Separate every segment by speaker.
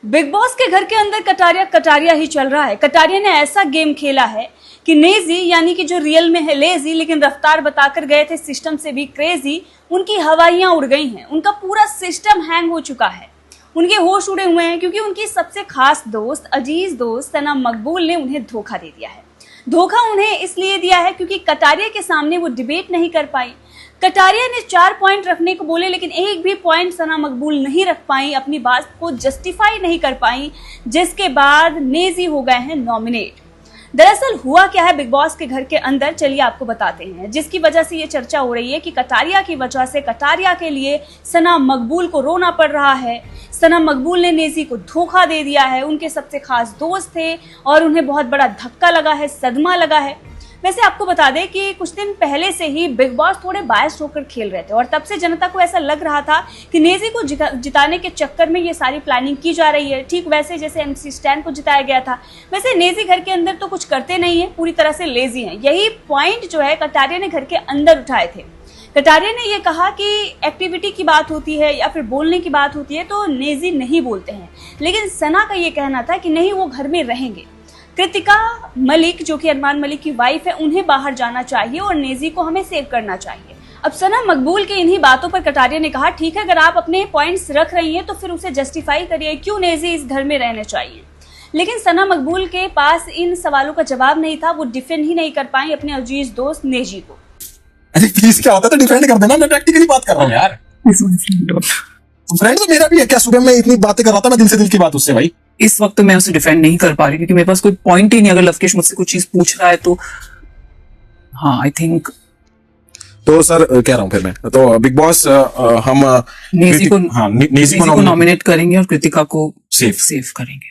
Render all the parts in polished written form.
Speaker 1: Big boss के घर के अंदर कटारिया कटारिया ही चल रहा है। कटारिया ने ऐसा गेम खेला है कि नेजी यानी कि जो रियल में है लेजी लेकिन रफ्तार बताकर गए थे सिस्टम से भी क्रेजी, उनकी हवाइयां उड़ गई हैं। उनका पूरा सिस्टम हैंग हो चुका है, उनके होश उड़े हुए हैं क्योंकि उनकी सबसे खास दोस्त अजीज दोस्त सना मकबूल ने उन्हें धोखा दे दिया है। धोखा उन्हें इसलिए दिया है क्योंकि कटारिया के सामने वो डिबेट नहीं कर पाई। कटारिया ने 4 पॉइंट रखने को बोले लेकिन एक भी पॉइंट सना मकबूल नहीं रख पाई, अपनी बात को जस्टिफाई नहीं कर पाई, जिसके बाद नेजी हो गए हैं नॉमिनेट। दरअसल हुआ क्या है बिग बॉस के घर के अंदर, चलिए आपको बताते हैं, जिसकी वजह से ये चर्चा हो रही है कि कटारिया की वजह से कटारिया के लिए सना मकबूल को रोना पड़ रहा है। सना मकबूल ने नेजी को धोखा दे दिया है, उनके सबसे खास दोस्त थे और उन्हें बहुत बड़ा धक्का लगा है, सदमा लगा है। वैसे आपको बता दें कि कुछ दिन पहले से ही बिग बॉस थोड़े बायस्ड होकर खेल रहे थे और तब से जनता को ऐसा लग रहा था कि नेजी को जिताने के चक्कर में ये सारी प्लानिंग की जा रही है, ठीक वैसे जैसे MC स्टैन को जिताया गया था। वैसे नेजी घर के अंदर तो कुछ करते नहीं है, पूरी तरह से लेजी हैं। यही पॉइंट जो है कटारिया ने घर के अंदर उठाए थे। कटारिया ने ये कहा कि एक्टिविटी की बात होती है या फिर बोलने की बात होती है तो नेजी नहीं बोलते हैं, लेकिन सना का ये कहना था कि नहीं, वो घर में रहेंगे। कृतिका मलिक जो कि अरमान मलिक की वाइफ है, उन्हें बाहर जाना चाहिए और नेजी को हमें सेव करना चाहिए। अब सना मकबूल के इन्हीं बातों पर कटारिया ने कहा, ठीक है, अगर आप अपने पॉइंट्स रख रही हैं तो फिर उसे जस्टिफाई करिए, क्यों नेजी इस घर में रहने चाहिए। लेकिन सना मकबूल के पास इन सवालों का जवाब नहीं था, वो डिफेंड ही नहीं कर पाई अपने अजीज दोस्त नेजी को।
Speaker 2: अरे प्लीज, क्या होता है तो डिफेंड कर देना, मैं प्रैक्टिकली बात कर रहा हूँ यार। फ्रेंड तो मेरा भी है, क्या सुबह में इतनी बातें कर रहा था मैं दिल से दिल की बात उससे। भाई
Speaker 3: इस वक्त तो मैं उसे डिफेंड नहीं कर पा रही क्योंकि मेरे पास कोई पॉइंट ही नहीं। अगर लवकेश मुझसे कुछ चीज पूछ रहा है तो हाँ, आई थिंक
Speaker 2: तो सर कह रहा हूँ फिर मैं तो बिग बॉस हम
Speaker 3: नेजी को नॉमिनेट करेंगे और कृतिका को
Speaker 2: सेफ
Speaker 3: करेंगे।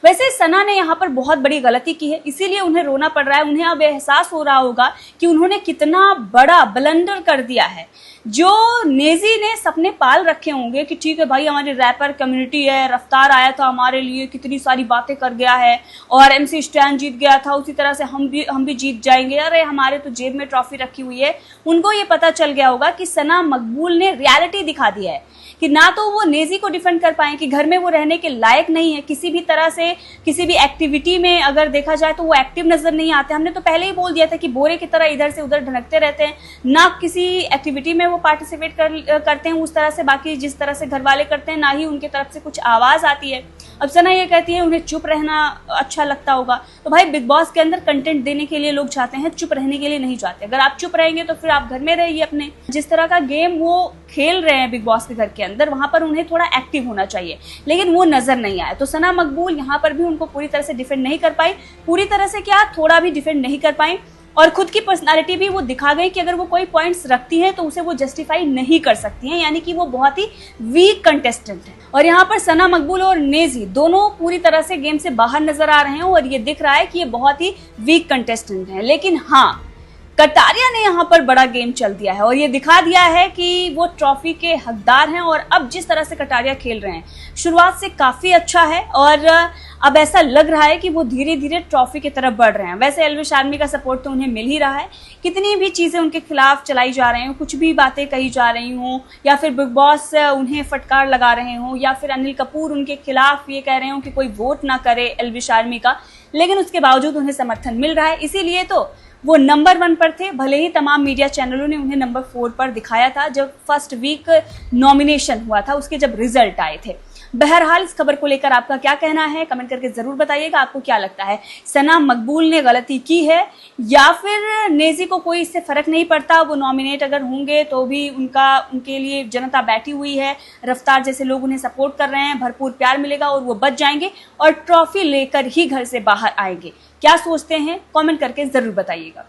Speaker 1: वैसे सना ने यहाँ पर बहुत बड़ी गलती की है, इसीलिए उन्हें रोना पड़ रहा है। उन्हें अब एहसास हो रहा होगा कि उन्होंने कितना बड़ा ब्लंडर कर दिया है। जो नेजी ने सपने पाल रखे होंगे कि ठीक है भाई, हमारी रैपर कम्युनिटी है, रफ्तार आया था हमारे लिए, कितनी सारी बातें कर गया है और MC स्टैन जीत गया था, उसी तरह से हम भी जीत जाएंगे, अरे हमारे तो जेब में ट्रॉफी रखी हुई है। उनको ये पता चल गया होगा कि सना मकबूल ने रियलिटी दिखा दिया है कि ना तो वो नेजी को डिफेंड कर पाए, कि घर में वो रहने के लायक नहीं है, किसी भी तरह से किसी भी एक्टिविटी में अगर देखा जाए तो वो एक्टिव नजर नहीं आते। हमने तो पहले ही बोल दिया था कि बोरे की तरह इधर से उधर ढनकते रहते हैं, ना किसी एक्टिविटी में वो पार्टिसिपेट करते हैं उस तरह से, बाकी जिस तरह से घर वाले करते हैं, ना ही उनके तरफ से कुछ आवाज आती है। अब सना ये कहती है उन्हें चुप रहना अच्छा लगता होगा, तो भाई बिग बॉस के अंदर कंटेंट देने के लिए लोग चाहते हैं, चुप रहने के लिए नहीं चाहते। अगर आप चुप रहेंगे तो फिर आप घर में रहिए अपने। जिस तरह का गेम वो खेल रहे हैं बिग बॉस के घर के अंदर, वहां पर उन्हें थोड़ा एक्टिव होना चाहिए, लेकिन वो नजर नहीं आया। तो सना मकबूल यहाँ पर भी उनको पूरी तरह से डिफेंड नहीं कर पाई, पूरी तरह से क्या, थोड़ा भी डिफेंड नहीं कर पाई और खुद की पर्सनालिटी भी वो दिखा गई कि अगर वो कोई पॉइंट्स रखती हैं तो उसे वो जस्टिफाई नहीं कर सकती हैं, यानी कि वो बहुत ही वीक कंटेस्टेंट है। और यहाँ पर सना मकबूल और नेजी दोनों पूरी तरह से गेम से बाहर नजर आ रहे हैं और ये दिख रहा है कि ये बहुत ही वीक कंटेस्टेंट है। लेकिन हाँ, कटारिया ने यहाँ पर बड़ा गेम चल दिया है और ये दिखा दिया है कि वो ट्रॉफी के हकदार हैं। और अब जिस तरह से कटारिया खेल रहे हैं, शुरुआत से काफी अच्छा है और अब ऐसा लग रहा है कि वो धीरे धीरे ट्रॉफी की तरफ बढ़ रहे हैं। वैसे एल्विश आर्मी का सपोर्ट तो उन्हें मिल ही रहा है, कितनी भी चीजें उनके खिलाफ चलाई जा रही हूँ, कुछ भी बातें कही जा रही हूँ, या फिर बिग बॉस उन्हें फटकार लगा रहे हों, या फिर अनिल कपूर उनके खिलाफ ये कह रहे हो कि कोई वोट ना करे एल्विश आर्मी का, लेकिन उसके बावजूद उन्हें समर्थन मिल रहा है। इसीलिए तो वो नंबर 1 पर थे, भले ही तमाम मीडिया चैनलों ने उन्हें नंबर 4 पर दिखाया था जब फर्स्ट वीक नॉमिनेशन हुआ था, उसके जब रिजल्ट आए थे। बहरहाल इस खबर को लेकर आपका क्या कहना है, कमेंट करके जरूर बताइएगा। आपको क्या लगता है, सना मकबूल ने गलती की है या फिर नेजी को कोई इससे फर्क नहीं पड़ता, वो नॉमिनेट अगर होंगे तो भी उनके लिए जनता बैठी हुई है, रफ्तार जैसे लोग उन्हें सपोर्ट कर रहे हैं, भरपूर प्यार मिलेगा और वो बच जाएंगे और ट्रॉफी लेकर ही घर से बाहर आएंगे। क्या सोचते हैं, कमेंट करके जरूर बताइएगा।